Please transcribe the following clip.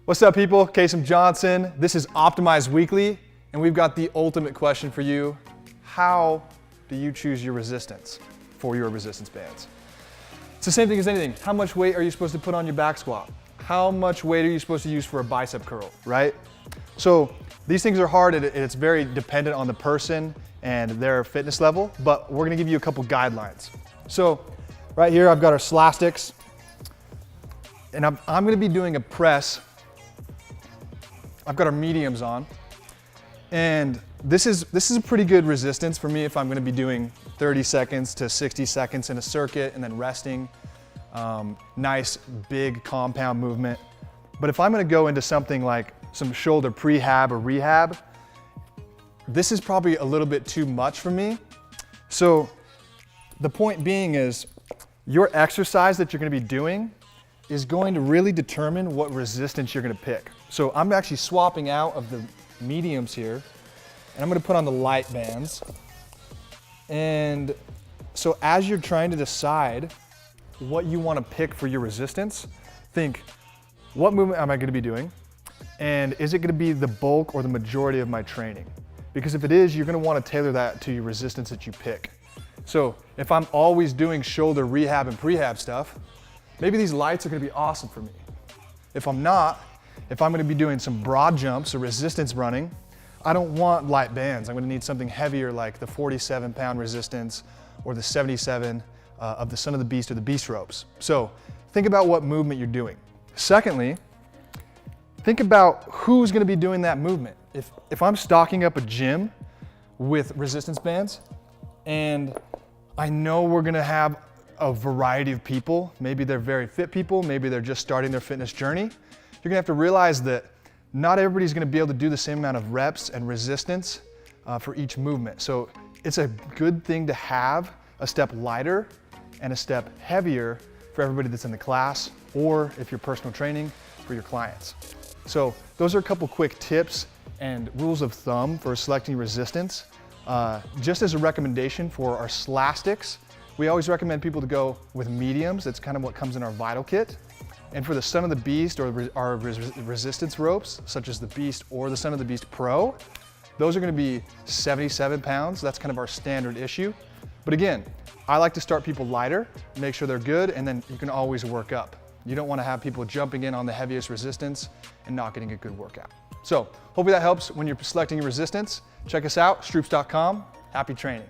What's up, people? Kasem Johnson. This is Optimize Weekly, and we've got the ultimate question for you. How do you choose your resistance for your resistance bands? It's the same thing as anything. How much weight are you supposed to put on your back squat? How much weight are you supposed to use for a bicep curl, right? So these things are hard, and it's very dependent on the person and their fitness level, but we're gonna give you a couple guidelines. So right here, I've got our Slastix, and I'm gonna be doing a press. I've got our mediums on, and this is a pretty good resistance for me if I'm gonna be doing 30 seconds to 60 seconds in a circuit and then resting. Nice, big compound movement. But if I'm gonna go into something like some shoulder prehab or rehab, this is probably a little bit too much for me. So the point being is your exercise that you're gonna be doing is going to really determine what resistance you're gonna pick. So I'm actually swapping out of the mediums here, and I'm gonna put on the light bands. And so as you're trying to decide what you wanna pick for your resistance, think, what movement am I gonna be doing? And is it gonna be the bulk or the majority of my training? Because if it is, you're gonna wanna tailor that to your resistance that you pick. So if I'm always doing shoulder rehab and prehab stuff, maybe these lights are gonna be awesome for me. If I'm not, if I'm gonna be doing some broad jumps or resistance running, I don't want light bands. I'm gonna need something heavier like the 47-pound resistance or the 77 of the Son of the Beast or the Beast ropes. So think about what movement you're doing. Secondly, think about who's gonna be doing that movement. If I'm stocking up a gym with resistance bands and I know we're gonna have a variety of people, maybe they're very fit people, maybe they're just starting their fitness journey, you're gonna have to realize that not everybody's gonna be able to do the same amount of reps and resistance for each movement. So it's a good thing to have a step lighter and a step heavier for everybody that's in the class, or if you're personal training for your clients. So those are a couple quick tips and rules of thumb for selecting resistance. Just as a recommendation for our Slastix, we always recommend people to go with mediums. That's kind of what comes in our Vital Kit. And for the Son of the Beast or our resistance ropes, such as the Beast or the Son of the Beast Pro, those are gonna be 77 pounds. That's kind of our standard issue. But again, I like to start people lighter, make sure they're good, and then you can always work up. You don't wanna have people jumping in on the heaviest resistance and not getting a good workout. So hopefully that helps when you're selecting your resistance. Check us out, stroops.com. Happy training.